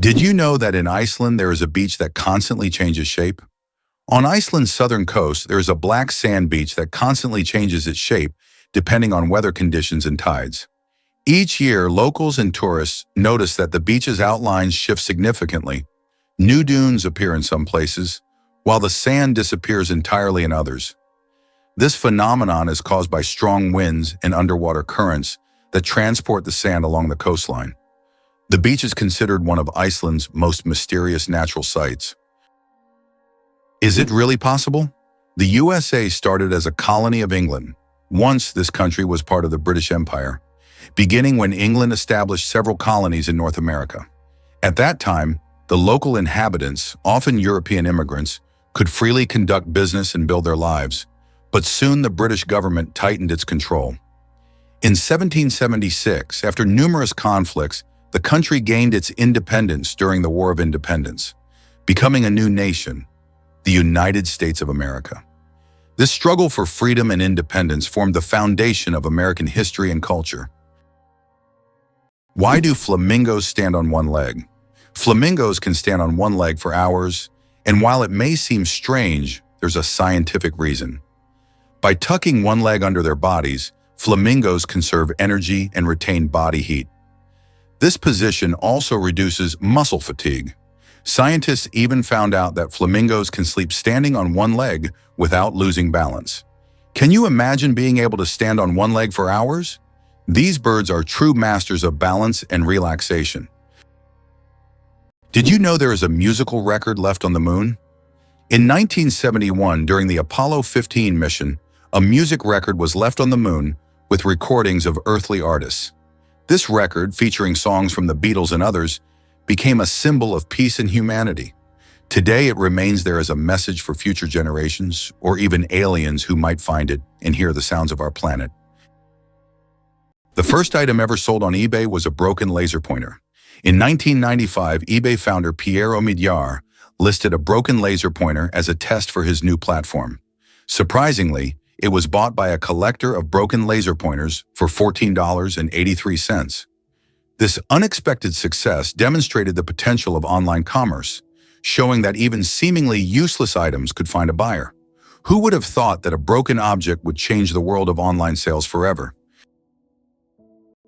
Did you know that in Iceland there is a beach that constantly changes shape? On Iceland's southern coast, there is a black sand beach that constantly changes its shape depending on weather conditions and tides. Each year, locals and tourists notice that the beach's outlines shift significantly. New dunes appear in some places, while the sand disappears entirely in others. This phenomenon is caused by strong winds and underwater currents that transport the sand along the coastline. The beach is considered one of Iceland's most mysterious natural sights. Is it really possible? The USA started as a colony of England. Once, this country was part of the British Empire, beginning when England established several colonies in North America. At that time, the local inhabitants, often European immigrants, could freely conduct business and build their lives, but soon the British government tightened its control. In 1776, after numerous conflicts, the country gained its independence during the War of Independence, becoming a new nation, the United States of America. This struggle for freedom and independence formed the foundation of American history and culture. Why do flamingos stand on one leg? Flamingos can stand on one leg for hours, and while it may seem strange, there's a scientific reason. By tucking one leg under their bodies, flamingos conserve energy and retain body heat. This position also reduces muscle fatigue. Scientists even found out that flamingos can sleep standing on one leg without losing balance. Can you imagine being able to stand on one leg for hours? These birds are true masters of balance and relaxation. Did you know there is a musical record left on the moon? In 1971, during the Apollo 15 mission, a music record was left on the moon with recordings of earthly artists. This record, featuring songs from the Beatles and others, became a symbol of peace and humanity. Today, it remains there as a message for future generations, or even aliens who might find it and hear the sounds of our planet. The first item ever sold on eBay was a broken laser pointer. In 1995, eBay founder Pierre Omidyar listed a broken laser pointer as a test for his new platform. Surprisingly, it was bought by a collector of broken laser pointers for $14.83. This unexpected success demonstrated the potential of online commerce, showing that even seemingly useless items could find a buyer. Who would have thought that a broken object would change the world of online sales forever?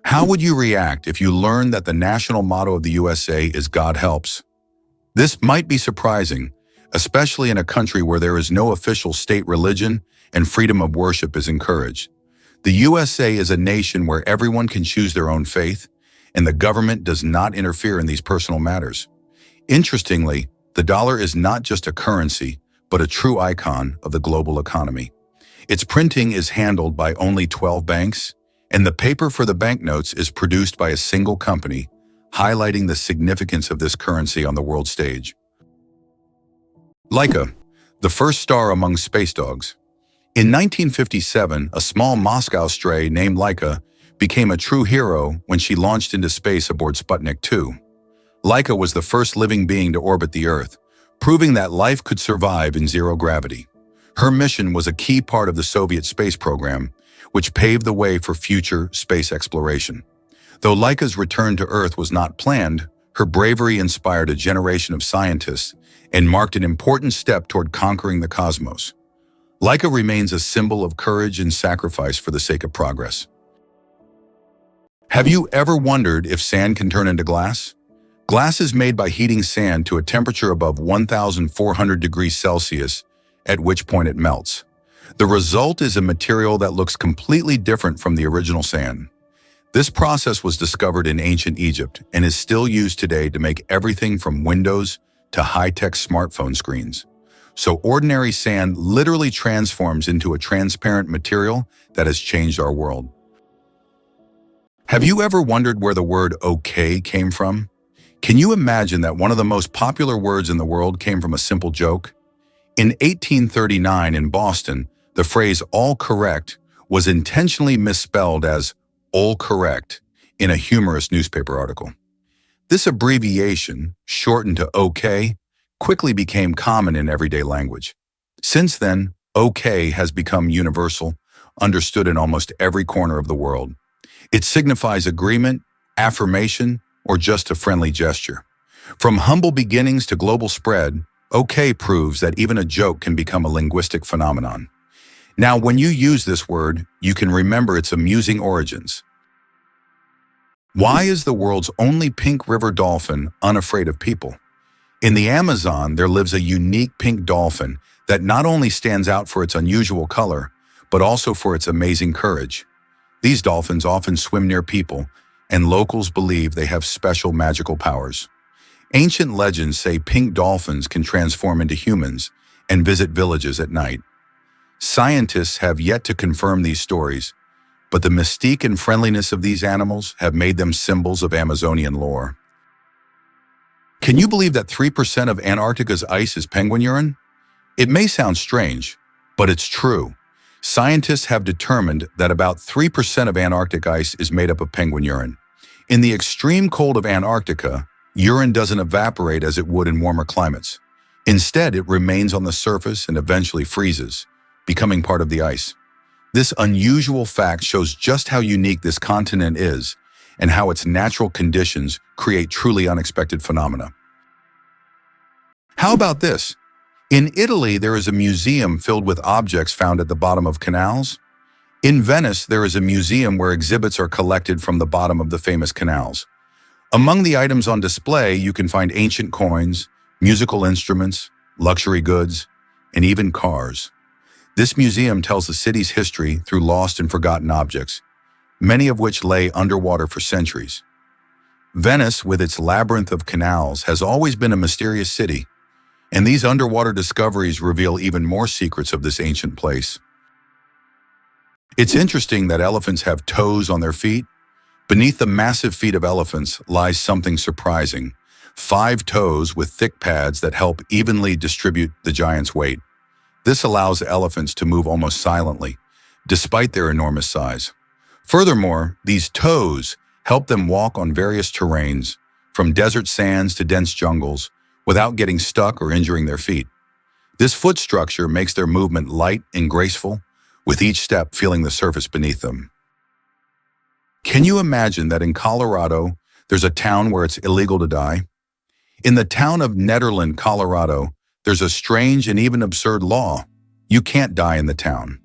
How would you react if you learned that the national motto of the USA is "God helps"? This might be surprising, especially in a country where there is no official state religion and freedom of worship is encouraged. The USA is a nation where everyone can choose their own faith, and the government does not interfere in these personal matters. Interestingly, the dollar is not just a currency, but a true icon of the global economy. Its printing is handled by only 12 banks, and the paper for the banknotes is produced by a single company, highlighting the significance of this currency on the world stage. Leica, the first star among space dogs. In 1957, a small Moscow stray named Leica became a true hero when she launched into space aboard Sputnik 2. Leica was the first living being to orbit the Earth, proving that life could survive in zero gravity. Her mission was a key part of the Soviet space program, which paved the way for future space exploration. Though Leica's return to Earth was not planned, her bravery inspired a generation of scientists and marked an important step toward conquering the cosmos. Leica remains a symbol of courage and sacrifice for the sake of progress. Have you ever wondered if sand can turn into glass? Glass is made by heating sand to a temperature above 1,400 degrees Celsius, at which point it melts. The result is a material that looks completely different from the original sand. This process was discovered in ancient Egypt and is still used today to make everything from windows to high-tech smartphone screens. So ordinary sand literally transforms into a transparent material that has changed our world. Have you ever wondered where the word "okay" came from? Can you imagine that one of the most popular words in the world came from a simple joke? In 1839 in Boston, the phrase "all correct" was intentionally misspelled as "all correct" in a humorous newspaper article. This abbreviation, shortened to OK, quickly became common in everyday language. Since then, OK has become universal, understood in almost every corner of the world. It signifies agreement, affirmation, or just a friendly gesture. From humble beginnings to global spread, OK proves that even a joke can become a linguistic phenomenon. Now, when you use this word, you can remember its amusing origins. Why is the world's only pink river dolphin unafraid of people? In the Amazon, there lives a unique pink dolphin that not only stands out for its unusual color, but also for its amazing courage. These dolphins often swim near people, and locals believe they have special magical powers. Ancient legends say pink dolphins can transform into humans and visit villages at night. Scientists have yet to confirm these stories, but the mystique and friendliness of these animals have made them symbols of Amazonian lore. Can you believe that 3% of Antarctica's ice is penguin urine? It may sound strange, but it's true. Scientists have determined that about 3% of Antarctic ice is made up of penguin urine. In the extreme cold of Antarctica, urine doesn't evaporate as it would in warmer climates. Instead, it remains on the surface and eventually freezes, becoming part of the ice. This unusual fact shows just how unique this continent is and how its natural conditions create truly unexpected phenomena. How about this? In Italy, there is a museum filled with objects found at the bottom of canals. In Venice, there is a museum where exhibits are collected from the bottom of the famous canals. Among the items on display, you can find ancient coins, musical instruments, luxury goods, and even cars. This museum tells the city's history through lost and forgotten objects, many of which lay underwater for centuries. Venice, with its labyrinth of canals, has always been a mysterious city, and these underwater discoveries reveal even more secrets of this ancient place. It's interesting that elephants have toes on their feet. Beneath the massive feet of elephants lies something surprising: 5 toes with thick pads that help evenly distribute the giant's weight. This allows elephants to move almost silently, despite their enormous size. Furthermore, these toes help them walk on various terrains, from desert sands to dense jungles, without getting stuck or injuring their feet. This foot structure makes their movement light and graceful, with each step feeling the surface beneath them. Can you imagine that in Colorado, there's a town where it's illegal to die? In the town of Nederland, Colorado, there's a strange and even absurd law. You can't die in the town.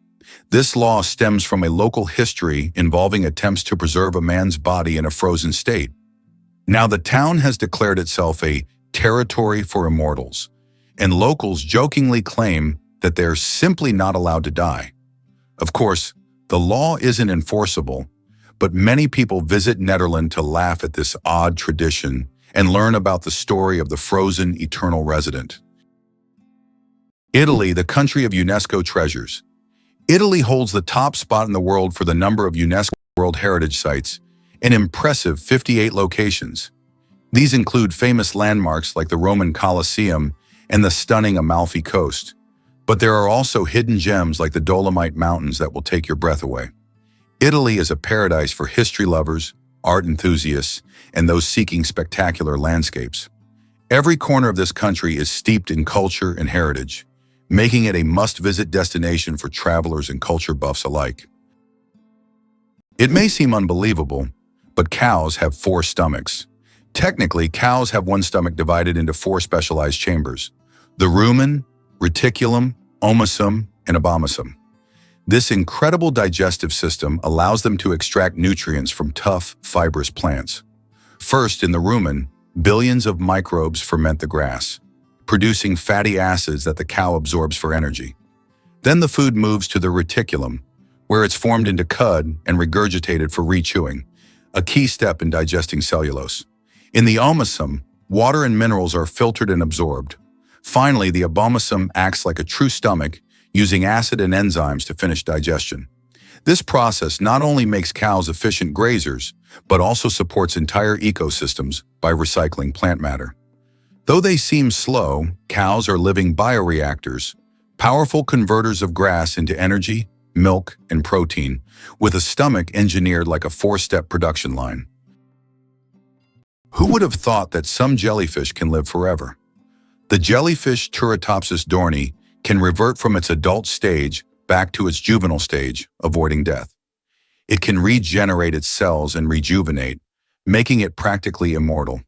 This law stems from a local history involving attempts to preserve a man's body in a frozen state. Now, the town has declared itself a territory for immortals, and locals jokingly claim that they're simply not allowed to die. Of course, the law isn't enforceable, but many people visit Nederland to laugh at this odd tradition and learn about the story of the frozen eternal resident. Italy, the country of UNESCO treasures. Italy holds the top spot in the world for the number of UNESCO World Heritage Sites, an impressive 58 locations. These include famous landmarks like the Roman Colosseum and the stunning Amalfi Coast. But there are also hidden gems like the Dolomite Mountains that will take your breath away. Italy is a paradise for history lovers, art enthusiasts, and those seeking spectacular landscapes. Every corner of this country is steeped in culture and heritage, making it a must-visit destination for travelers and culture buffs alike. It may seem unbelievable, but cows have 4 stomachs. Technically, cows have one stomach divided into 4 specialized chambers: the rumen, reticulum, omasum, and abomasum. This incredible digestive system allows them to extract nutrients from tough, fibrous plants. First, in the rumen, billions of microbes ferment the grass, producing fatty acids that the cow absorbs for energy. Then the food moves to the reticulum, where it's formed into cud and regurgitated for rechewing, a key step in digesting cellulose. In the omasum, water and minerals are filtered and absorbed. Finally, the abomasum acts like a true stomach, using acid and enzymes to finish digestion. This process not only makes cows efficient grazers, but also supports entire ecosystems by recycling plant matter. Though they seem slow, cows are living bioreactors, powerful converters of grass into energy, milk, and protein, with a stomach engineered like a 4-step production line. Who would have thought that some jellyfish can live forever? The jellyfish Turritopsis dohrnii can revert from its adult stage back to its juvenile stage, avoiding death. It can regenerate its cells and rejuvenate, making it practically immortal.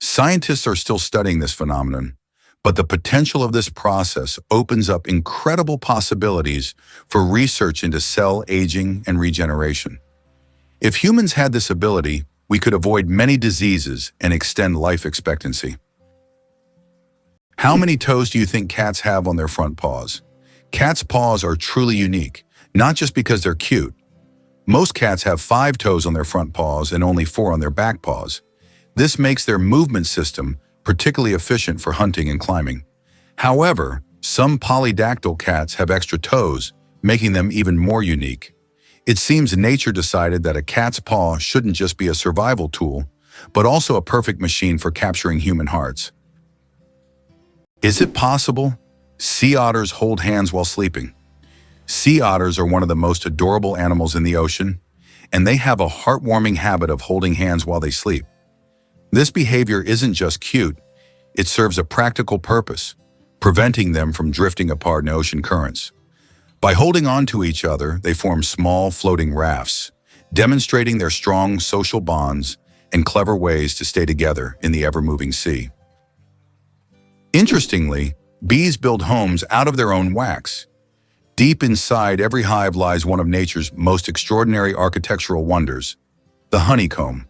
Scientists are still studying this phenomenon, but the potential of this process opens up incredible possibilities for research into cell aging and regeneration. If humans had this ability, we could avoid many diseases and extend life expectancy. How many toes do you think cats have on their front paws? Cats' paws are truly unique, not just because they're cute. Most cats have 5 toes on their front paws and only 4 on their back paws. This makes their movement system particularly efficient for hunting and climbing. However, some polydactyl cats have extra toes, making them even more unique. It seems nature decided that a cat's paw shouldn't just be a survival tool, but also a perfect machine for capturing human hearts. Is it possible? Sea otters hold hands while sleeping. Sea otters are one of the most adorable animals in the ocean, and they have a heartwarming habit of holding hands while they sleep. This behavior isn't just cute, it serves a practical purpose, preventing them from drifting apart in ocean currents. By holding on to each other, they form small floating rafts, demonstrating their strong social bonds and clever ways to stay together in the ever-moving sea. Interestingly, bees build homes out of their own wax. Deep inside every hive lies one of nature's most extraordinary architectural wonders, the honeycomb.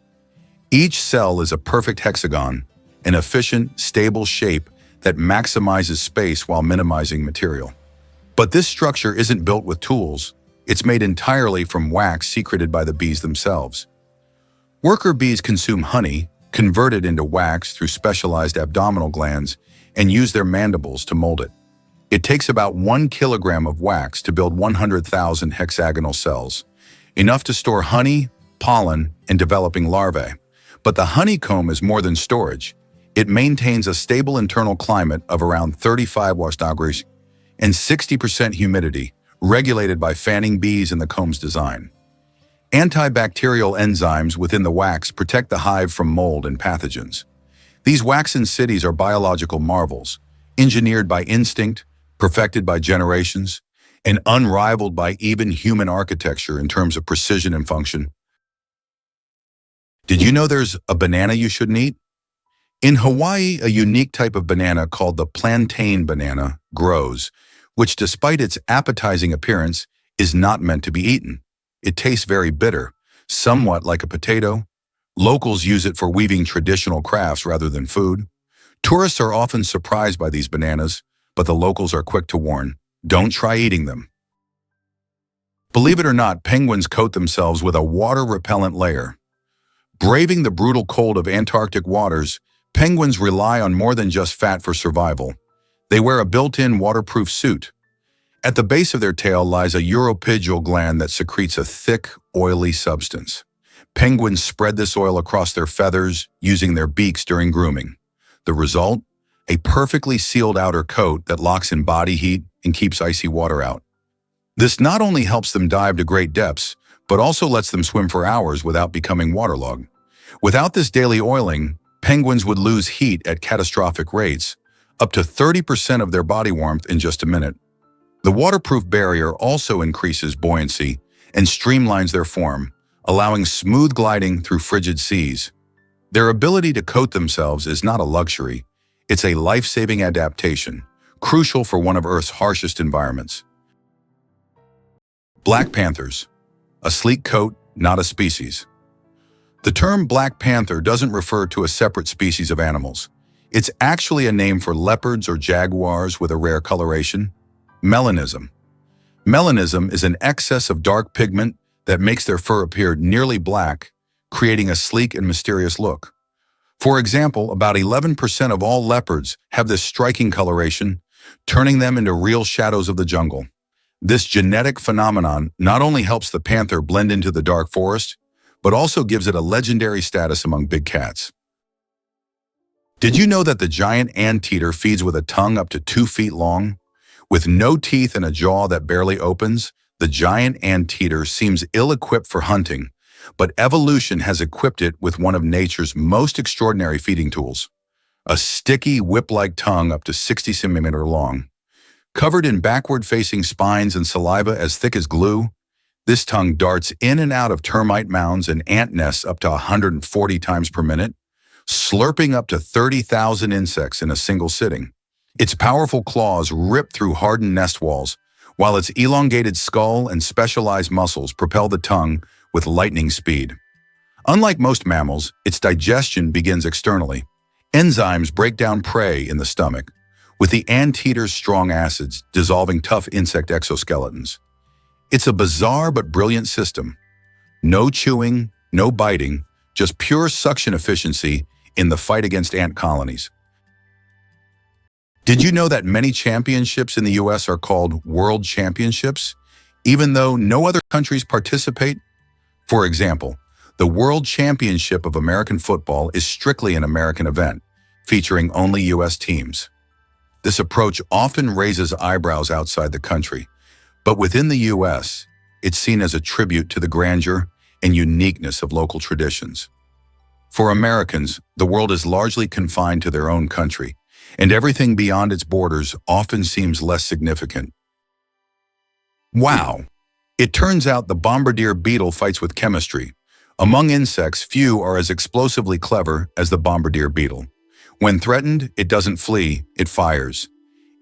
Each cell is a perfect hexagon, an efficient, stable shape that maximizes space while minimizing material. But this structure isn't built with tools. It's made entirely from wax secreted by the bees themselves. Worker bees consume honey, convert it into wax through specialized abdominal glands, and use their mandibles to mold it. It takes about 1 kilogram of wax to build 100,000 hexagonal cells, enough to store honey, pollen, and developing larvae. But the honeycomb is more than storage. It maintains a stable internal climate of around 35 degrees and 60% humidity, regulated by fanning bees in the comb's design. Antibacterial enzymes within the wax protect the hive from mold and pathogens. These waxen cities are biological marvels, engineered by instinct, perfected by generations, and unrivaled by even human architecture in terms of precision and function. Did you know there's a banana you shouldn't eat? In Hawaii, a unique type of banana called the plantain banana grows, which despite its appetizing appearance, is not meant to be eaten. It tastes very bitter, somewhat like a potato. Locals use it for weaving traditional crafts rather than food. Tourists are often surprised by these bananas, but the locals are quick to warn, don't try eating them. Believe it or not, penguins coat themselves with a water-repellent layer. Braving the brutal cold of Antarctic waters, penguins rely on more than just fat for survival. They wear a built-in waterproof suit. At the base of their tail lies a uropygial gland that secretes a thick, oily substance. Penguins spread this oil across their feathers, using their beaks during grooming. The result? A perfectly sealed outer coat that locks in body heat and keeps icy water out. This not only helps them dive to great depths, but also lets them swim for hours without becoming waterlogged. Without this daily oiling, penguins would lose heat at catastrophic rates, up to 30% of their body warmth in just a minute. The waterproof barrier also increases buoyancy and streamlines their form, allowing smooth gliding through frigid seas. Their ability to coat themselves is not a luxury, it's a life-saving adaptation, crucial for one of Earth's harshest environments. Black panthers. A sleek coat, not a species. The term black panther doesn't refer to a separate species of animals. It's actually a name for leopards or jaguars with a rare coloration. Melanism. Melanism is an excess of dark pigment that makes their fur appear nearly black, creating a sleek and mysterious look. For example, about 11% of all leopards have this striking coloration, turning them into real shadows of the jungle. This genetic phenomenon not only helps the panther blend into the dark forest, but also gives it a legendary status among big cats. Did you know that the giant anteater feeds with a tongue up to 2 feet long? With no teeth and a jaw that barely opens, the giant anteater seems ill-equipped for hunting, but evolution has equipped it with one of nature's most extraordinary feeding tools, a sticky, whip-like tongue up to 60 centimeters long. Covered in backward-facing spines and saliva as thick as glue, this tongue darts in and out of termite mounds and ant nests up to 140 times per minute, slurping up to 30,000 insects in a single sitting. Its powerful claws rip through hardened nest walls, while its elongated skull and specialized muscles propel the tongue with lightning speed. Unlike most mammals, its digestion begins externally. Enzymes break down prey in the stomach, with the anteater's strong acids dissolving tough insect exoskeletons. It's a bizarre but brilliant system. No chewing, no biting, just pure suction efficiency in the fight against ant colonies. Did you know that many championships in the US are called World Championships, even though no other countries participate? For example, the World Championship of American Football is strictly an American event, featuring only US teams. This approach often raises eyebrows outside the country, but within the US, it's seen as a tribute to the grandeur and uniqueness of local traditions. For Americans, the world is largely confined to their own country, and everything beyond its borders often seems less significant. Wow! It turns out the Bombarder Beetle fights with chemistry. Among insects, few are as explosively clever as the Bombarder Beetle. When threatened, it doesn't flee, it fires.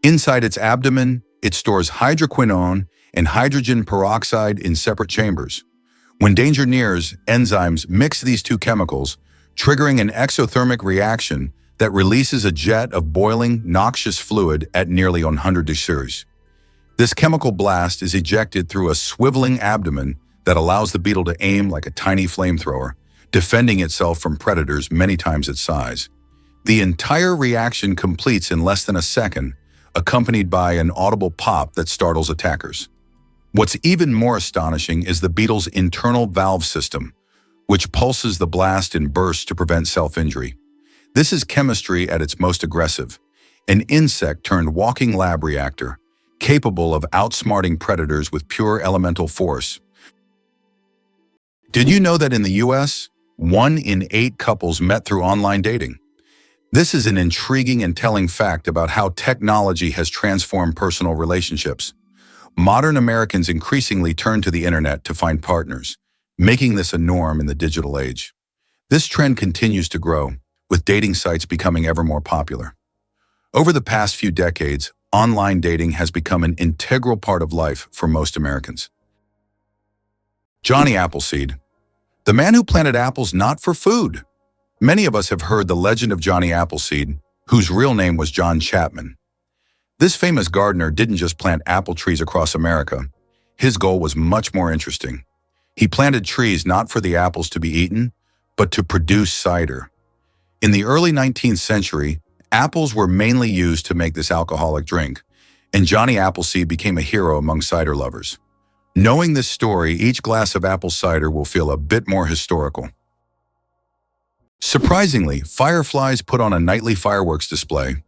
Inside its abdomen, it stores hydroquinone and hydrogen peroxide in separate chambers. When danger nears, enzymes mix these two chemicals, triggering an exothermic reaction that releases a jet of boiling, noxious fluid at nearly 100 degrees. This chemical blast is ejected through a swiveling abdomen that allows the beetle to aim like a tiny flamethrower, defending itself from predators many times its size. The entire reaction completes in less than a second, accompanied by an audible pop that startles attackers. What's even more astonishing is the beetle's internal valve system, which pulses the blast in bursts to prevent self-injury. This is chemistry at its most aggressive, an insect turned walking lab reactor, capable of outsmarting predators with pure elemental force. Did you know that in the US, 1 in 8 couples met through online dating? This is an intriguing and telling fact about how technology has transformed personal relationships. Modern Americans increasingly turn to the internet to find partners, making this a norm in the digital age. This trend continues to grow, with dating sites becoming ever more popular. Over the past few decades, online dating has become an integral part of life for most Americans. Johnny Appleseed, the man who planted apples not for food. Many of us have heard the legend of Johnny Appleseed, whose real name was John Chapman. This famous gardener didn't just plant apple trees across America. His goal was much more interesting. He planted trees not for the apples to be eaten, but to produce cider. In the early 19th century, apples were mainly used to make this alcoholic drink, and Johnny Appleseed became a hero among cider lovers. Knowing this story, each glass of apple cider will feel a bit more historical. Surprisingly, fireflies put on a nightly fireworks display.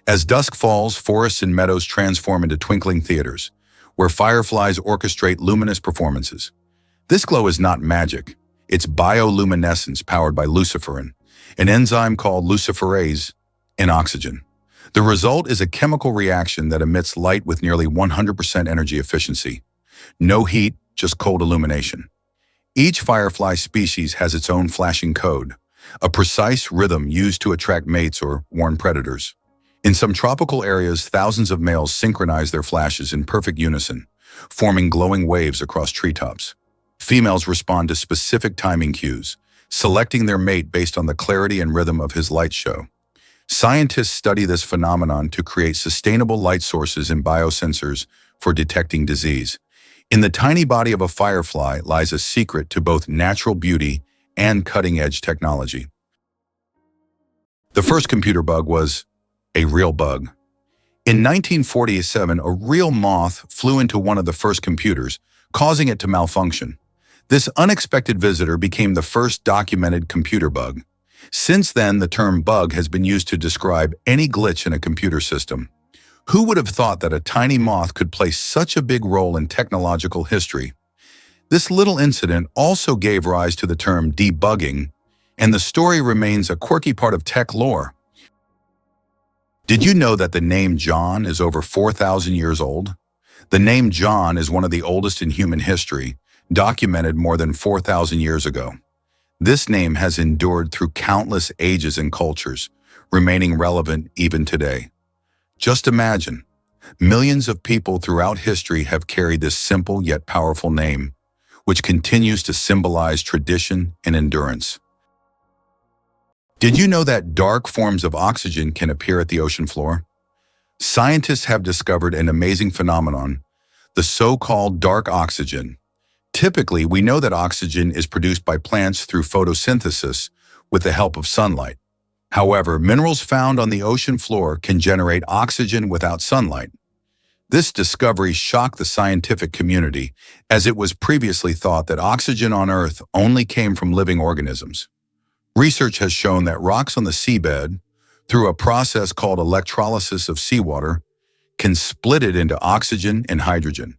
As dusk falls, forests and meadows transform into twinkling theaters, where fireflies orchestrate luminous performances. This glow is not magic. It's bioluminescence powered by luciferin, an enzyme called luciferase, and oxygen. The result is a chemical reaction that emits light with nearly 100% energy efficiency. No heat, just cold illumination. Each firefly species has its own flashing code, a precise rhythm used to attract mates or warn predators. In some tropical areas, thousands of males synchronize their flashes in perfect unison, forming glowing waves across treetops. Females respond to specific timing cues, selecting their mate based on the clarity and rhythm of his light show. Scientists study this phenomenon to create sustainable light sources and biosensors for detecting disease. In the tiny body of a firefly lies a secret to both natural beauty and cutting-edge technology. The first computer bug was a real bug. In 1947, a real moth flew into one of the first computers, causing it to malfunction. This unexpected visitor became the first documented computer bug. Since then, the term bug has been used to describe any glitch in a computer system. Who would have thought that a tiny moth could play such a big role in technological history? This little incident also gave rise to the term debugging, and the story remains a quirky part of tech lore. Did you know that the name John is over 4,000 years old? The name John is one of the oldest in human history, documented more than 4,000 years ago. This name has endured through countless ages and cultures, remaining relevant even today. Just imagine, millions of people throughout history have carried this simple yet powerful name, which continues to symbolize tradition and endurance. Did you know that dark forms of oxygen can appear at the ocean floor? Scientists have discovered an amazing phenomenon, the so-called dark oxygen. Typically, we know that oxygen is produced by plants through photosynthesis with the help of sunlight. However, minerals found on the ocean floor can generate oxygen without sunlight. This discovery shocked the scientific community, as it was previously thought that oxygen on Earth only came from living organisms. Research has shown that rocks on the seabed, through a process called electrolysis of seawater, can split it into oxygen and hydrogen.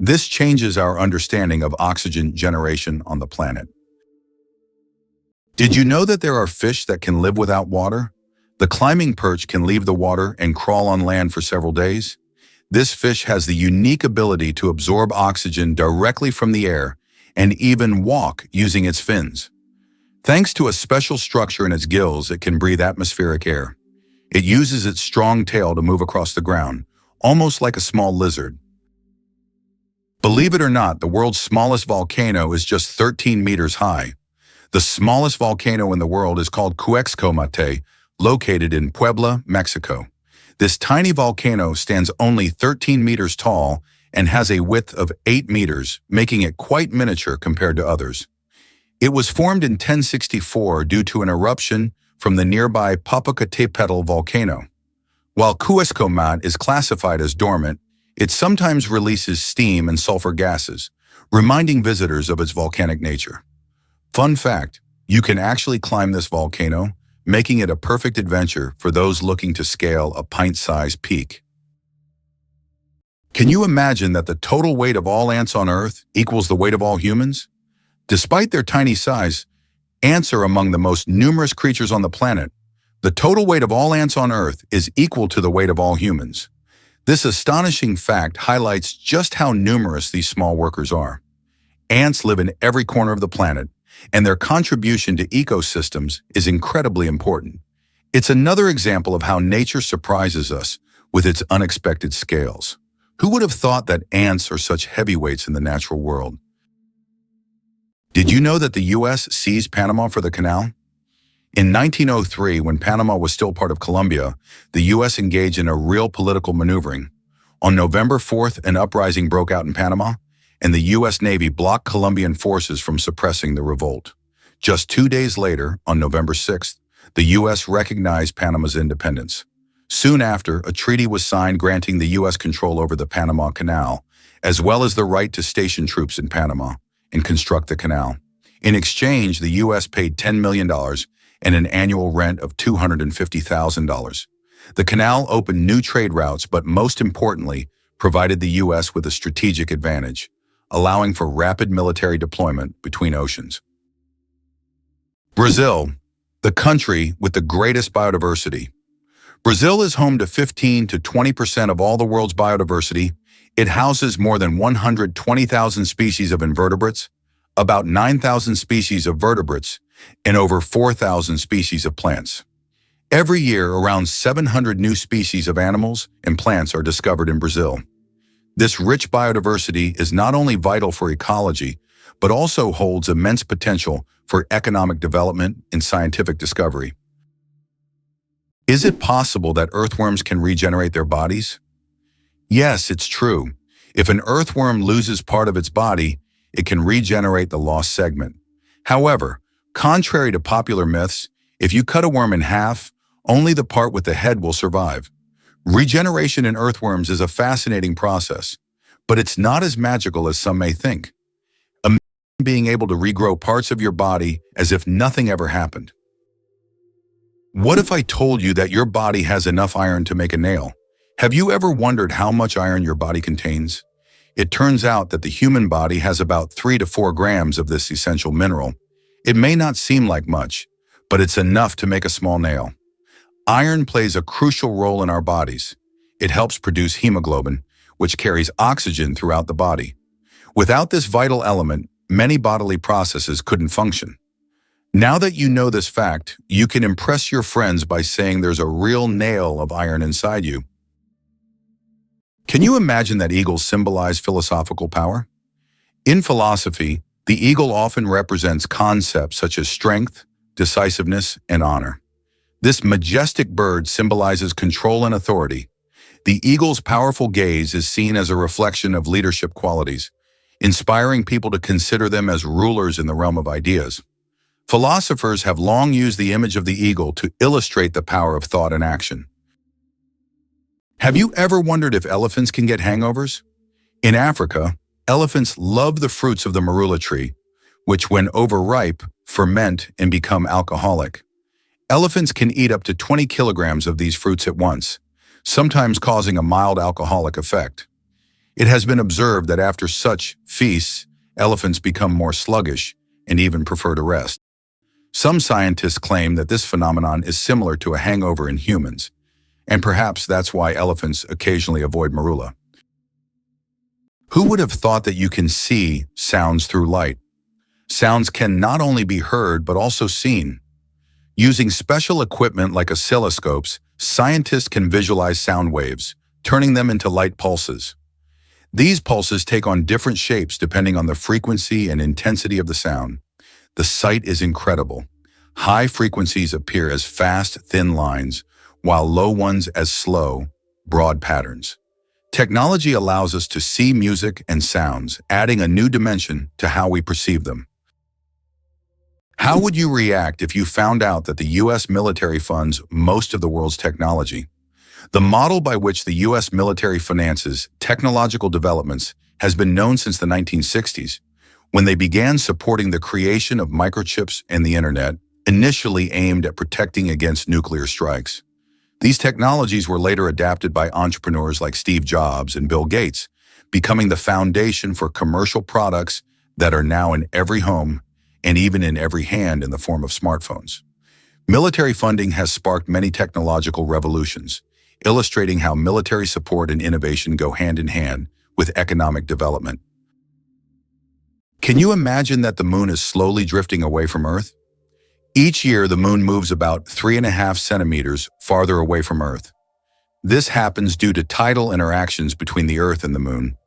This changes our understanding of oxygen generation on the planet. Did you know that there are fish that can live without water? The climbing perch can leave the water and crawl on land for several days. This fish has the unique ability to absorb oxygen directly from the air and even walk using its fins. Thanks to a special structure in its gills, it can breathe atmospheric air. It uses its strong tail to move across the ground, almost like a small lizard. Believe it or not, the world's smallest volcano is just 13 meters high. The smallest volcano in the world is called Cuexcomate, located in Puebla, Mexico. This tiny volcano stands only 13 meters tall and has a width of 8 meters, making it quite miniature compared to others. It was formed in 1064 due to an eruption from the nearby Popocatépetl volcano. While Cuexcomate is classified as dormant, it sometimes releases steam and sulfur gases, reminding visitors of its volcanic nature. Fun fact, you can actually climb this volcano, making it a perfect adventure for those looking to scale a pint-sized peak. Can you imagine that the total weight of all ants on Earth equals the weight of all humans? Despite their tiny size, ants are among the most numerous creatures on the planet. The total weight of all ants on Earth is equal to the weight of all humans. This astonishing fact highlights just how numerous these small workers are. Ants live in every corner of the planet, and their contribution to ecosystems is incredibly important. It's another example of how nature surprises us with its unexpected scales. Who would have thought that ants are such heavyweights in the natural world? Did you know that the U.S. seized Panama for the canal? In 1903, when Panama was still part of Colombia, the U.S. engaged in a real political maneuvering. On November 4th, an uprising broke out in Panama, and the U.S. Navy blocked Colombian forces from suppressing the revolt. Just 2 days later, on November 6th, the U.S. recognized Panama's independence. Soon after, a treaty was signed granting the U.S. control over the Panama Canal, as well as the right to station troops in Panama and construct the canal. In exchange, the U.S. paid $10 million and an annual rent of $250,000. The canal opened new trade routes, but most importantly, provided the U.S. with a strategic advantage, allowing for rapid military deployment between oceans. Brazil, the country with the greatest biodiversity. Brazil is home to 15 to 20% of all the world's biodiversity. It houses more than 120,000 species of invertebrates, about 9,000 species of vertebrates, and over 4,000 species of plants. Every year, around 700 new species of animals and plants are discovered in Brazil. This rich biodiversity is not only vital for ecology, but also holds immense potential for economic development and scientific discovery. Is it possible that earthworms can regenerate their bodies? Yes, it's true. If an earthworm loses part of its body, it can regenerate the lost segment. However, contrary to popular myths, if you cut a worm in half, only the part with the head will survive. Regeneration in earthworms is a fascinating process, but it's not as magical as some may think. Imagine being able to regrow parts of your body as if nothing ever happened. What if I told you that your body has enough iron to make a nail? Have you ever wondered how much iron your body contains? It turns out that the human body has about 3 to 4 grams of this essential mineral. It may not seem like much, but it's enough to make a small nail. Iron plays a crucial role in our bodies. It helps produce hemoglobin, which carries oxygen throughout the body. Without this vital element, many bodily processes couldn't function. Now that you know this fact, you can impress your friends by saying there's a real nail of iron inside you. Can you imagine that eagles symbolize philosophical power? In philosophy, the eagle often represents concepts such as strength, decisiveness, and honor. This majestic bird symbolizes control and authority. The eagle's powerful gaze is seen as a reflection of leadership qualities, inspiring people to consider them as rulers in the realm of ideas. Philosophers have long used the image of the eagle to illustrate the power of thought and action. Have you ever wondered if elephants can get hangovers? In Africa, elephants love the fruits of the marula tree, which when overripe, ferment and become alcoholic. Elephants can eat up to 20 kilograms of these fruits at once, sometimes causing a mild alcoholic effect. It has been observed that after such feasts, elephants become more sluggish and even prefer to rest. Some scientists claim that this phenomenon is similar to a hangover in humans, and perhaps that's why elephants occasionally avoid marula. Who would have thought that you can see sounds through light? Sounds can not only be heard but also seen. Using special equipment like oscilloscopes, scientists can visualize sound waves, turning them into light pulses. These pulses take on different shapes depending on the frequency and intensity of the sound. The sight is incredible. High frequencies appear as fast, thin lines, while low ones as slow, broad patterns. Technology allows us to see music and sounds, adding a new dimension to how we perceive them. How would you react if you found out that the U.S. military funds most of the world's technology? The model by which the U.S. military finances technological developments has been known since the 1960s, when they began supporting the creation of microchips and the internet, initially aimed at protecting against nuclear strikes. These technologies were later adapted by entrepreneurs like Steve Jobs and Bill Gates, becoming the foundation for commercial products that are now in every home and even in every hand in the form of smartphones. Military funding has sparked many technological revolutions, illustrating how military support and innovation go hand in hand with economic development. Can you imagine that the moon is slowly drifting away from Earth? Each year, the moon moves about 3.5 centimeters farther away from Earth. This happens due to tidal interactions between the Earth and the moon.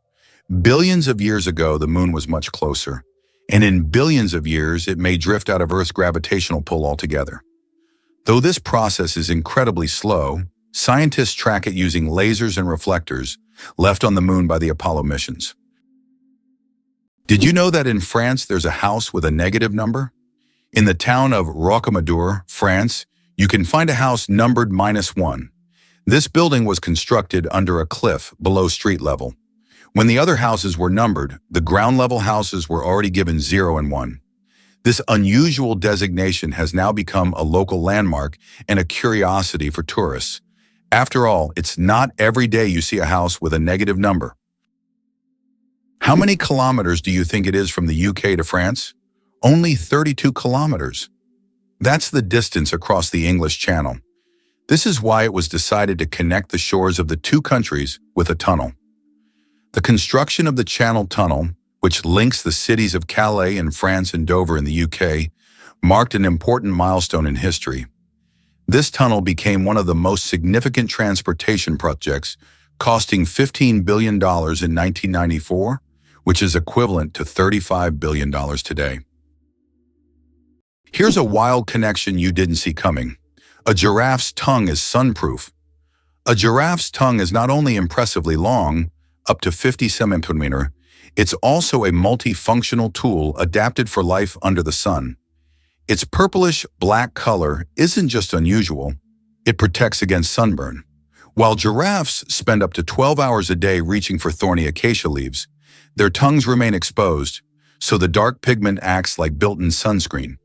Billions of years ago, the moon was much closer, and in billions of years, it may drift out of Earth's gravitational pull altogether. Though this process is incredibly slow, scientists track it using lasers and reflectors left on the moon by the Apollo missions. Did you know that in France there's a house with a negative number? In the town of Rocamadour, France, you can find a house numbered -1. This building was constructed under a cliff below street level. When the other houses were numbered, the ground-level houses were already given 0 and 1. This unusual designation has now become a local landmark and a curiosity for tourists. After all, it's not every day you see a house with a negative number. How many kilometers do you think it is from the UK to France? Only 32 kilometers. That's the distance across the English Channel. This is why it was decided to connect the shores of the two countries with a tunnel. The construction of the Channel Tunnel, which links the cities of Calais in France and Dover in the UK, marked an important milestone in history. This tunnel became one of the most significant transportation projects, costing $15 billion in 1994, which is equivalent to $35 billion today. Here's a wild connection you didn't see coming. A giraffe's tongue is sunproof. A giraffe's tongue is not only impressively long, up to 50 centimeters, it's also a multifunctional tool adapted for life under the sun. Its purplish-black color isn't just unusual, it protects against sunburn. While giraffes spend up to 12 hours a day reaching for thorny acacia leaves, their tongues remain exposed, so the dark pigment acts like built-in sunscreen.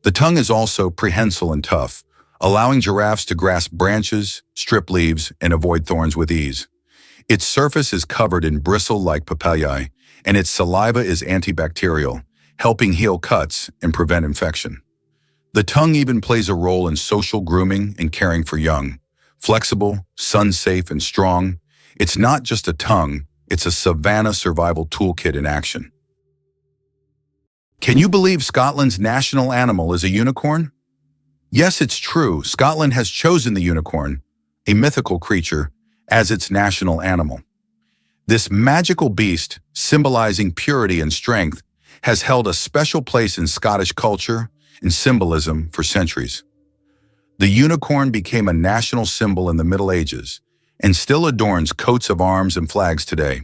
The tongue is also prehensile and tough, allowing giraffes to grasp branches, strip leaves, and avoid thorns with ease. Its surface is covered in bristle-like papillae, and its saliva is antibacterial, helping heal cuts and prevent infection. The tongue even plays a role in social grooming and caring for young. Flexible, sun-safe, and strong, it's not just a tongue, it's a savanna survival toolkit in action. Can you believe Scotland's national animal is a unicorn? Yes, it's true. Scotland has chosen the unicorn, a mythical creature, as its national animal. This magical beast, symbolizing purity and strength, has held a special place in Scottish culture and symbolism for centuries. The unicorn became a national symbol in the Middle Ages and still adorns coats of arms and flags today.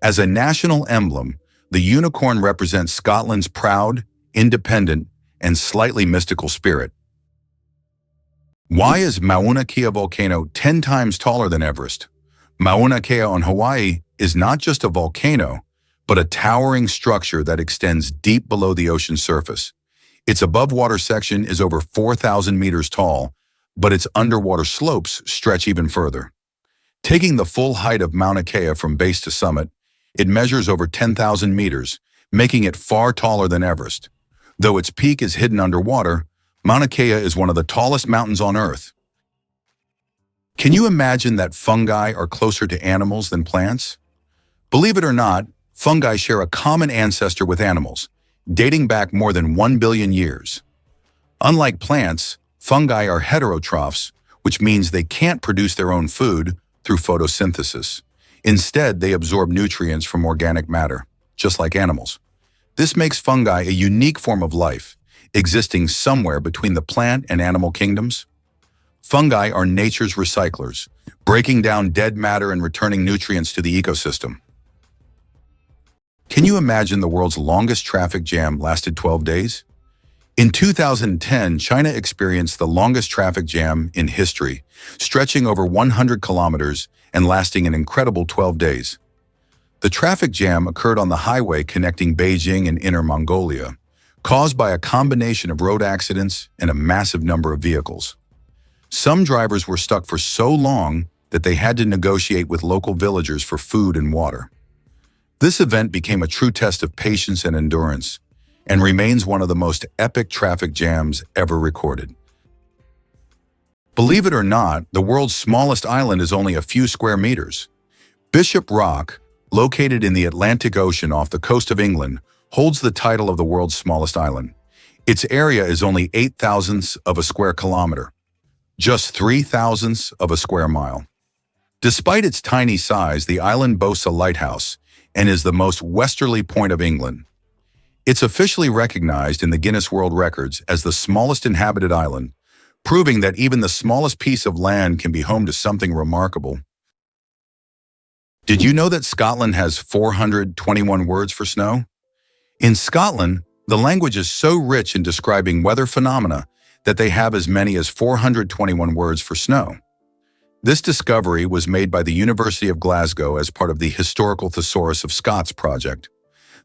As a national emblem, the unicorn represents Scotland's proud, independent, and slightly mystical spirit. Why is Mauna Kea volcano 10 times taller than Everest? Mauna Kea on Hawaii is not just a volcano, but a towering structure that extends deep below the ocean surface. Its above-water section is over 4,000 meters tall, but its underwater slopes stretch even further. Taking the full height of Mauna Kea from base to summit, it measures over 10,000 meters, making it far taller than Everest. Though its peak is hidden underwater, Mauna Kea is one of the tallest mountains on Earth. Can you imagine that fungi are closer to animals than plants? Believe it or not, fungi share a common ancestor with animals, dating back more than 1 billion years. Unlike plants, fungi are heterotrophs, which means they can't produce their own food through photosynthesis. Instead, they absorb nutrients from organic matter, just like animals. This makes fungi a unique form of life, existing somewhere between the plant and animal kingdoms. Fungi are nature's recyclers, breaking down dead matter and returning nutrients to the ecosystem. Can you imagine the world's longest traffic jam lasted 12 days? In 2010, China experienced the longest traffic jam in history, stretching over 100 kilometers and lasting an incredible 12 days. The traffic jam occurred on the highway connecting Beijing and Inner Mongolia, caused by a combination of road accidents and a massive number of vehicles. Some drivers were stuck for so long that they had to negotiate with local villagers for food and water. This event became a true test of patience and endurance, and remains one of the most epic traffic jams ever recorded. Believe it or not, the world's smallest island is only a few square meters. Bishop Rock, located in the Atlantic Ocean off the coast of England, holds the title of the world's smallest island. Its area is only 0.08 of a square kilometer, just 0.03 of a square mile. Despite its tiny size, the island boasts a lighthouse and is the most westerly point of England. It's officially recognized in the Guinness World Records as the smallest inhabited island, proving that even the smallest piece of land can be home to something remarkable. Did you know that Scotland has 421 words for snow? In Scotland, the language is so rich in describing weather phenomena that they have as many as 421 words for snow. This discovery was made by the University of Glasgow as part of the Historical Thesaurus of Scots project.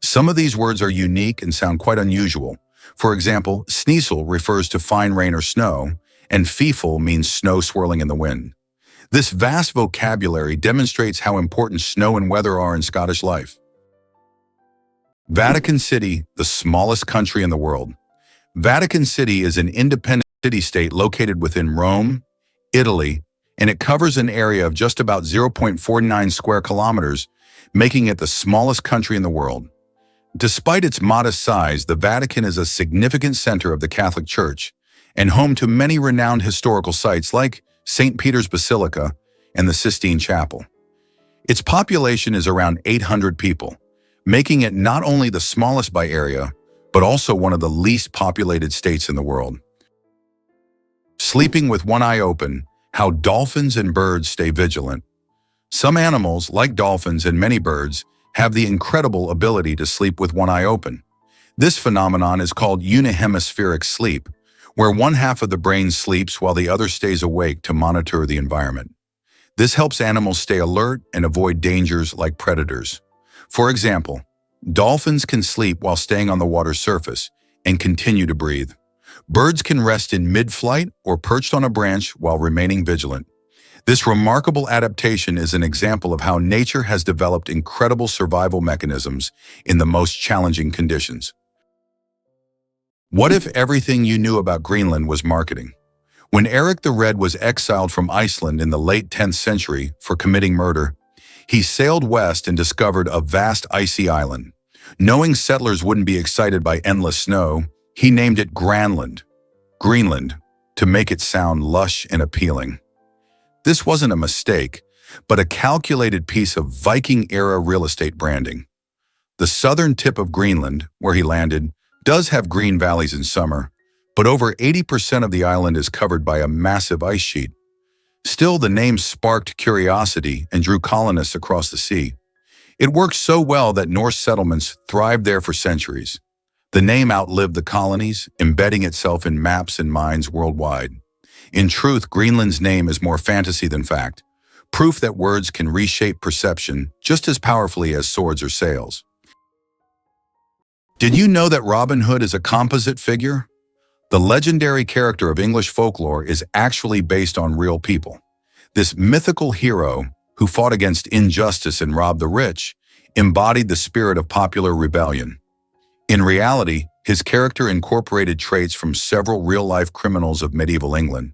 Some of these words are unique and sound quite unusual. For example, sneasel refers to fine rain or snow, and feeful means snow swirling in the wind. This vast vocabulary demonstrates how important snow and weather are in Scottish life. Vatican City, the smallest country in the world. Vatican City is an independent city-state located within Rome, Italy, and it covers an area of just about 0.49 square kilometers, making it the smallest country in the world. Despite its modest size, the Vatican is a significant center of the Catholic Church and home to many renowned historical sites like St. Peter's Basilica and the Sistine Chapel. Its population is around 800 people, making it not only the smallest by area, but also one of the least populated states in the world. Sleeping with one eye open, how dolphins and birds stay vigilant. Some animals, like dolphins and many birds, have the incredible ability to sleep with one eye open. This phenomenon is called unihemispheric sleep, where one half of the brain sleeps while the other stays awake to monitor the environment. This helps animals stay alert and avoid dangers like predators. For example, dolphins can sleep while staying on the water's surface and continue to breathe. Birds can rest in mid-flight or perched on a branch while remaining vigilant. This remarkable adaptation is an example of how nature has developed incredible survival mechanisms in the most challenging conditions. What if everything you knew about Greenland was marketing? When Eric the Red was exiled from Iceland in the late 10th century for committing murder, he sailed west and discovered a vast icy island. Knowing settlers wouldn't be excited by endless snow, he named it Greenland, to make it sound lush and appealing. This wasn't a mistake, but a calculated piece of Viking-era real estate branding. The southern tip of Greenland, where he landed, does have green valleys in summer, but over 80% of the island is covered by a massive ice sheet. Still, the name sparked curiosity and drew colonists across the sea. It worked so well that Norse settlements thrived there for centuries. The name outlived the colonies, embedding itself in maps and minds worldwide. In truth, Greenland's name is more fantasy than fact, proof that words can reshape perception just as powerfully as swords or sails. Did you know that Robin Hood is a composite figure? The legendary character of English folklore is actually based on real people. This mythical hero, who fought against injustice and robbed the rich, embodied the spirit of popular rebellion. In reality, his character incorporated traits from several real-life criminals of medieval England,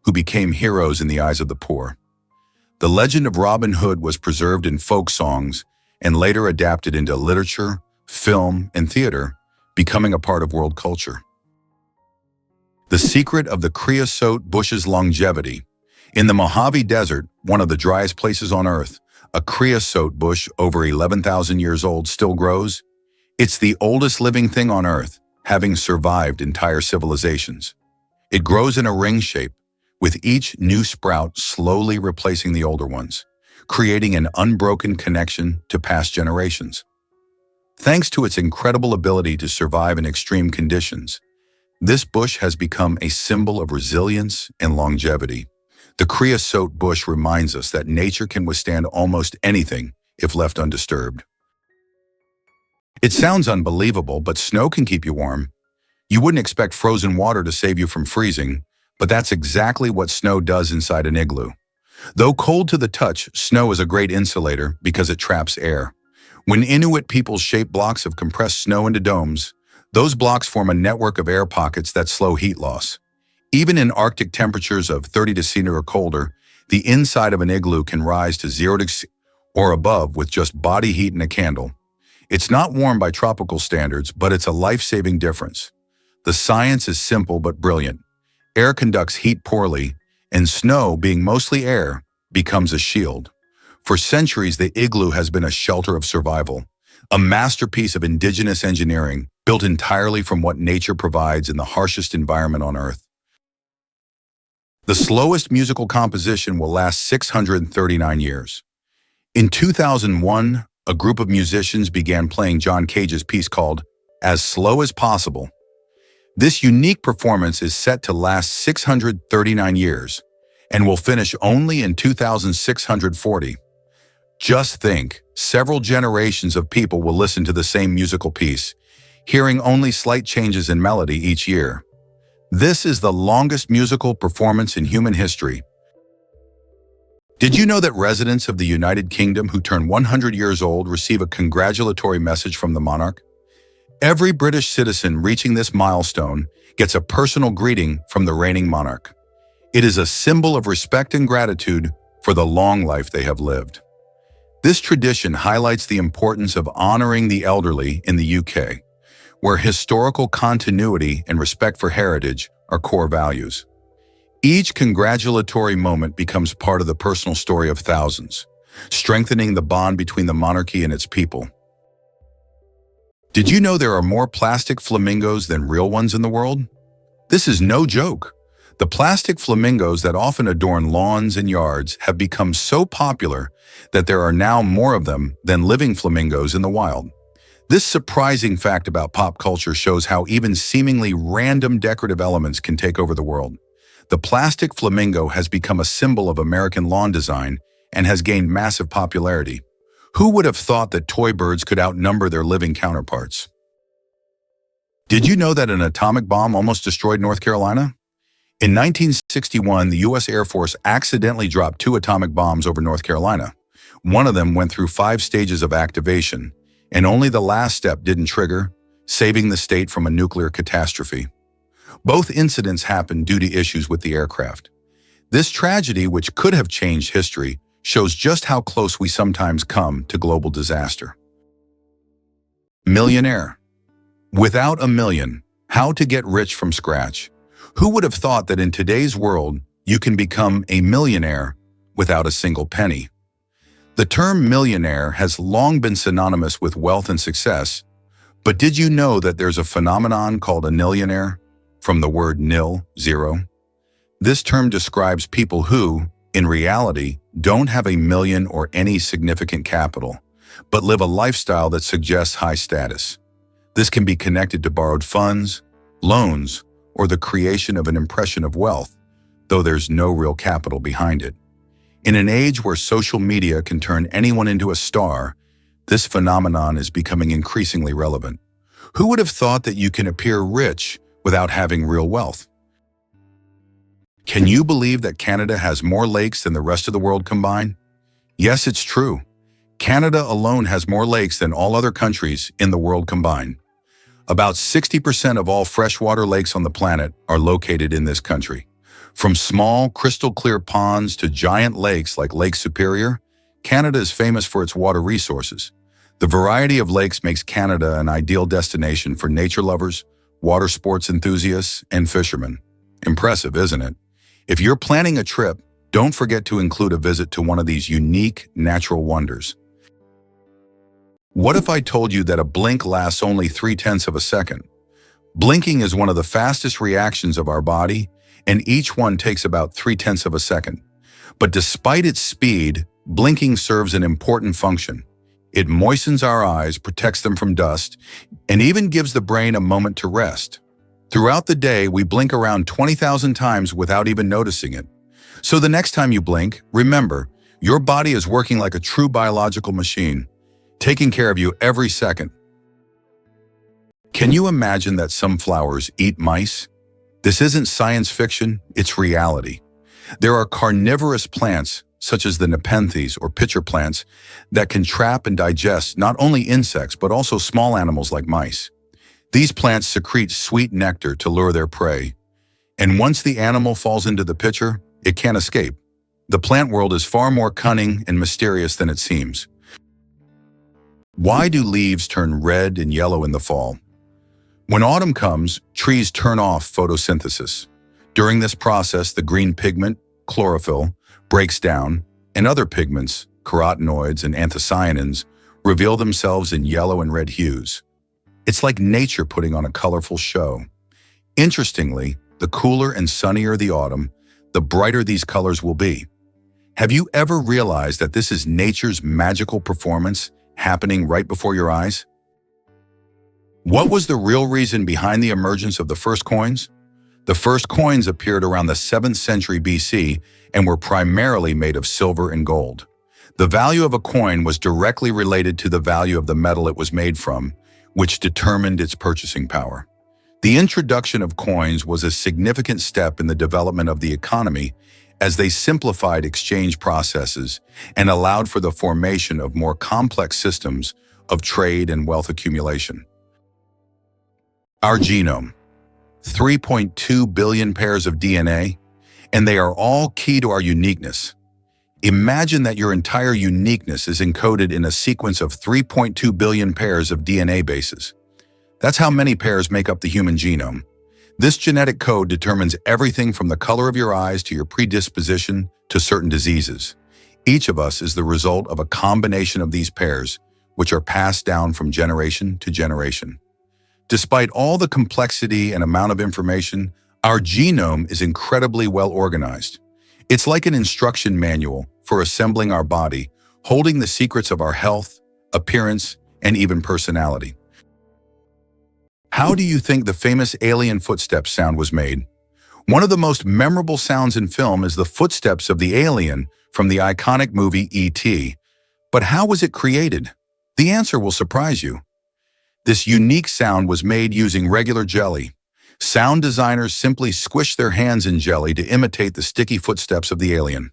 who became heroes in the eyes of the poor. The legend of Robin Hood was preserved in folk songs and later adapted into literature, film, and theater, becoming a part of world culture. The secret of the creosote bush's longevity. In the Mojave Desert, one of the driest places on Earth, a creosote bush over 11,000 years old still grows. It's the oldest living thing on Earth, having survived entire civilizations. It grows in a ring shape, with each new sprout slowly replacing the older ones, creating an unbroken connection to past generations. Thanks to its incredible ability to survive in extreme conditions, this bush has become a symbol of resilience and longevity. The creosote bush reminds us that nature can withstand almost anything if left undisturbed. It sounds unbelievable, but snow can keep you warm. You wouldn't expect frozen water to save you from freezing, but that's exactly what snow does inside an igloo. Though cold to the touch, snow is a great insulator because it traps air. When Inuit peoples shape blocks of compressed snow into domes, those blocks form a network of air pockets that slow heat loss. Even in Arctic temperatures of 30 degrees or colder, the inside of an igloo can rise to 0 degrees or above with just body heat and a candle. It's not warm by tropical standards, but it's a life-saving difference. The science is simple but brilliant. Air conducts heat poorly, and snow, being mostly air, becomes a shield. For centuries, the igloo has been a shelter of survival, a masterpiece of indigenous engineering built entirely from what nature provides in the harshest environment on Earth. The slowest musical composition will last 639 years. In 2001, a group of musicians began playing John Cage's piece called As Slow as Possible. This unique performance is set to last 639 years and will finish only in 2640. Just think, several generations of people will listen to the same musical piece, hearing only slight changes in melody each year. This is the longest musical performance in human history. Did you know that residents of the United Kingdom who turn 100 years old receive a congratulatory message from the monarch? Every British citizen reaching this milestone gets a personal greeting from the reigning monarch. It is a symbol of respect and gratitude for the long life they have lived. This tradition highlights the importance of honoring the elderly in the UK, where historical continuity and respect for heritage are core values. Each congratulatory moment becomes part of the personal story of thousands, strengthening the bond between the monarchy and its people. Did you know there are more plastic flamingos than real ones in the world? This is no joke. The plastic flamingos that often adorn lawns and yards have become so popular that there are now more of them than living flamingos in the wild. This surprising fact about pop culture shows how even seemingly random decorative elements can take over the world. The plastic flamingo has become a symbol of American lawn design and has gained massive popularity. Who would have thought that toy birds could outnumber their living counterparts? Did you know that an atomic bomb almost destroyed North Carolina? In 1961, the U.S. Air Force accidentally dropped 2 atomic bombs over North Carolina. One of them went through 5 stages of activation, and only the last step didn't trigger, saving the state from a nuclear catastrophe. Both incidents happened due to issues with the aircraft. This tragedy, which could have changed history, shows just how close we sometimes come to global disaster. Millionaire. Without a million, how to get rich from scratch. Who would have thought that in today's world, you can become a millionaire without a single penny? The term millionaire has long been synonymous with wealth and success, but did you know that there's a phenomenon called a nillionaire, from the word nil, zero? This term describes people who, in reality, don't have a million or any significant capital, but live a lifestyle that suggests high status. This can be connected to borrowed funds, loans, or the creation of an impression of wealth, though there's no real capital behind it. In an age where social media can turn anyone into a star, this phenomenon is becoming increasingly relevant. Who would have thought that you can appear rich without having real wealth? Can you believe that Canada has more lakes than the rest of the world combined? Yes, it's true. Canada alone has more lakes than all other countries in the world combined. About 60% of all freshwater lakes on the planet are located in this country. From small, crystal-clear ponds to giant lakes like Lake Superior, Canada is famous for its water resources. The variety of lakes makes Canada an ideal destination for nature lovers, water sports enthusiasts, and fishermen. Impressive, isn't it? If you're planning a trip, don't forget to include a visit to one of these unique natural wonders. What if I told you that a blink lasts only 0.3 of a second? Blinking is one of the fastest reactions of our body, and each one takes about 0.3 of a second. But despite its speed, blinking serves an important function. It moistens our eyes, protects them from dust, and even gives the brain a moment to rest. Throughout the day, we blink around 20,000 times without even noticing it. So the next time you blink, remember, your body is working like a true biological machine, taking care of you every second. Can you imagine that some flowers eat mice? This isn't science fiction, it's reality. There are carnivorous plants, such as the nepenthes or pitcher plants, that can trap and digest not only insects but also small animals like mice. These plants secrete sweet nectar to lure their prey, and once the animal falls into the pitcher, it can't escape. The plant world is far more cunning and mysterious than it seems. Why do leaves turn red and yellow in the fall? When autumn comes, trees turn off photosynthesis. During this process, the green pigment, chlorophyll, breaks down, and other pigments, carotenoids and anthocyanins, reveal themselves in yellow and red hues. It's like nature putting on a colorful show. Interestingly, the cooler and sunnier the autumn, the brighter these colors will be. Have you ever realized that this is nature's magical performance happening right before your eyes? What was the real reason behind the emergence of the first coins? The first coins appeared around the 7th century BC and were primarily made of silver and gold. The value of a coin was directly related to the value of the metal it was made from, which determined its purchasing power. The introduction of coins was a significant step in the development of the economy as they simplified exchange processes and allowed for the formation of more complex systems of trade and wealth accumulation. Our genome. 3.2 billion pairs of DNA, and they are all key to our uniqueness. Imagine that your entire uniqueness is encoded in a sequence of 3.2 billion pairs of DNA bases. That's how many pairs make up the human genome. This genetic code determines everything from the color of your eyes to your predisposition to certain diseases. Each of us is the result of a combination of these pairs, which are passed down from generation to generation. Despite all the complexity and amount of information, our genome is incredibly well organized. It's like an instruction manual for assembling our body, holding the secrets of our health, appearance, and even personality. How do you think the famous alien footsteps sound was made? One of the most memorable sounds in film is the footsteps of the alien from the iconic movie E.T. But how was it created? The answer will surprise you. This unique sound was made using regular jelly. Sound designers simply squished their hands in jelly to imitate the sticky footsteps of the alien.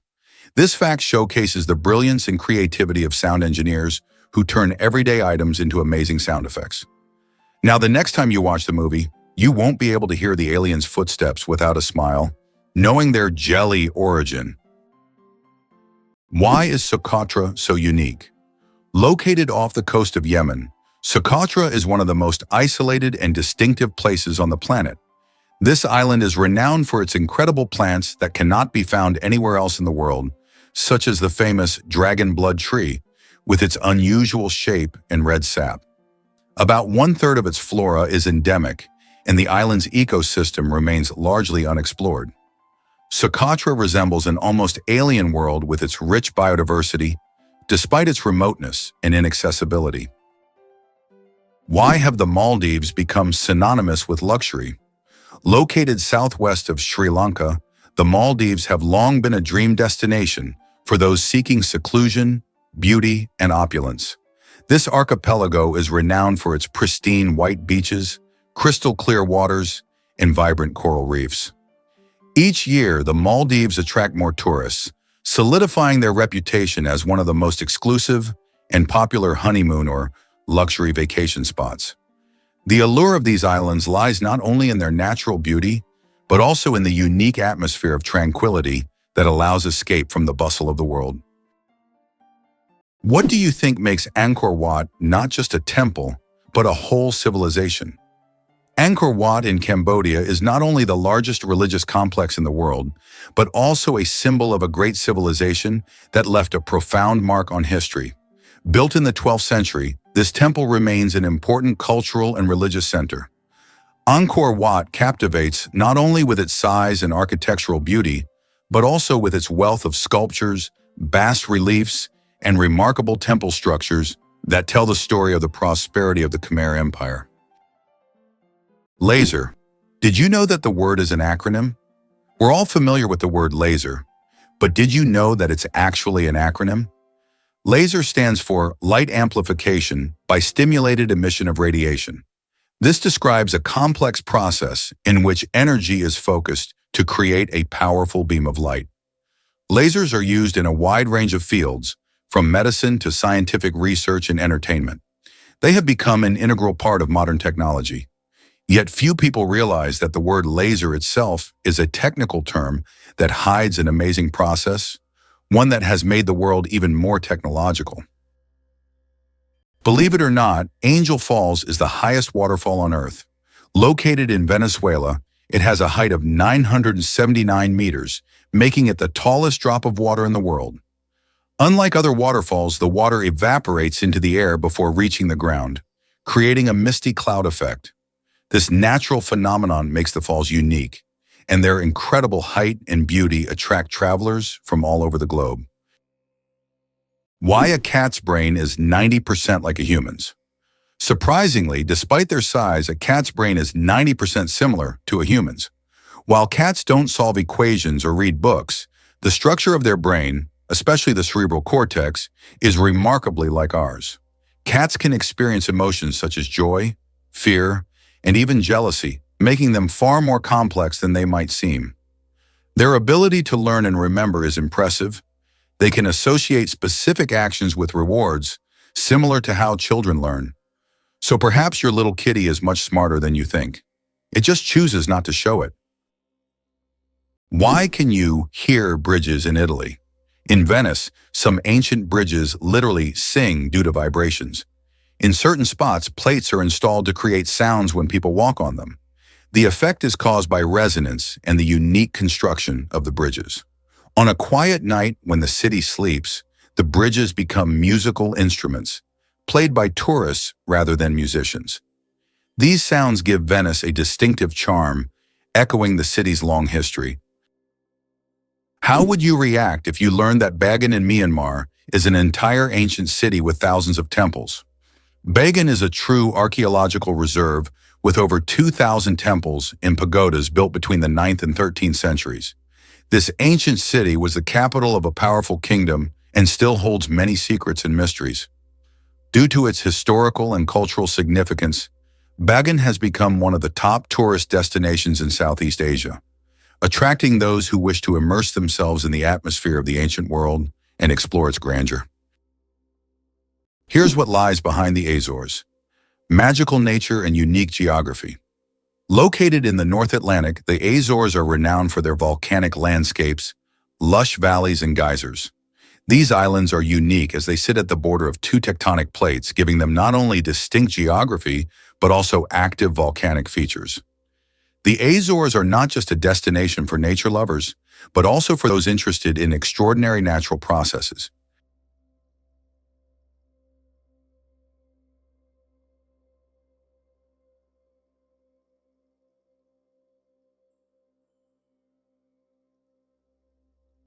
This fact showcases the brilliance and creativity of sound engineers who turn everyday items into amazing sound effects. Now, the next time you watch the movie, you won't be able to hear the alien's footsteps without a smile, knowing their jelly origin. Why is Sucatra so unique? Located off the coast of Yemen, Sucatra is one of the most isolated and distinctive places on the planet. This island is renowned for its incredible plants that cannot be found anywhere else in the world, such as the famous dragon blood tree, with its unusual shape and red sap. About one-third of its flora is endemic, and the island's ecosystem remains largely unexplored. Sucatra resembles an almost alien world with its rich biodiversity, despite its remoteness and inaccessibility. Why have the Maldives become synonymous with luxury? Located southwest of Sri Lanka, the Maldives have long been a dream destination for those seeking seclusion, beauty, and opulence. This archipelago is renowned for its pristine white beaches, crystal clear waters, and vibrant coral reefs. Each year, the Maldives attract more tourists, solidifying their reputation as one of the most exclusive and popular honeymoon or luxury vacation spots. The allure of these islands lies not only in their natural beauty, but also in the unique atmosphere of tranquility that allows escape from the bustle of the world. What do you think makes Angkor Wat not just a temple, but a whole civilization? Angkor Wat in Cambodia is not only the largest religious complex in the world, but also a symbol of a great civilization that left a profound mark on history. Built in the 12th century, this temple remains an important cultural and religious center. Angkor Wat captivates not only with its size and architectural beauty, but also with its wealth of sculptures, bas reliefs, and remarkable temple structures that tell the story of the prosperity of the Khmer Empire. Laser. Did you know that the word is an acronym? We're all familiar with the word laser, but did you know that it's actually an acronym? LASER stands for Light Amplification by Stimulated Emission of Radiation. This describes a complex process in which energy is focused to create a powerful beam of light. Lasers are used in a wide range of fields, from medicine to scientific research and entertainment. They have become an integral part of modern technology. Yet few people realize that the word laser itself is a technical term that hides an amazing process, one that has made the world even more technological. Believe it or not, Angel Falls is the highest waterfall on Earth. Located in Venezuela, it has a height of 979 meters, making it the tallest drop of water in the world. Unlike other waterfalls, the water evaporates into the air before reaching the ground, creating a misty cloud effect. This natural phenomenon makes the falls unique, and their incredible height and beauty attract travelers from all over the globe. Why a cat's brain is 90% like a human's. Surprisingly, despite their size, a cat's brain is 90% similar to a human's. While cats don't solve equations or read books, the structure of their brain, especially the cerebral cortex, is remarkably like ours. Cats can experience emotions such as joy, fear, and even jealousy, making them far more complex than they might seem. Their ability to learn and remember is impressive. They can associate specific actions with rewards, similar to how children learn. So perhaps your little kitty is much smarter than you think. It just chooses not to show it. Why can you hear bridges in Italy? In Venice, some ancient bridges literally sing due to vibrations. In certain spots, plates are installed to create sounds when people walk on them. The effect is caused by resonance and the unique construction of the bridges. On a quiet night when the city sleeps, the bridges become musical instruments, played by tourists rather than musicians. These sounds give Venice a distinctive charm, echoing the city's long history. How would you react if you learned that Bagan in Myanmar is an entire ancient city with thousands of temples? Bagan is a true archaeological reserve with over 2,000 temples and pagodas built between the 9th and 13th centuries. This ancient city was the capital of a powerful kingdom and still holds many secrets and mysteries. Due to its historical and cultural significance, Bagan has become one of the top tourist destinations in Southeast Asia, attracting those who wish to immerse themselves in the atmosphere of the ancient world and explore its grandeur. Here's what lies behind the Azores: magical nature and unique geography. Located in the North Atlantic, the Azores are renowned for their volcanic landscapes, lush valleys, and geysers. These islands are unique as they sit at the border of two tectonic plates, giving them not only distinct geography, but also active volcanic features. The Azores are not just a destination for nature lovers, but also for those interested in extraordinary natural processes.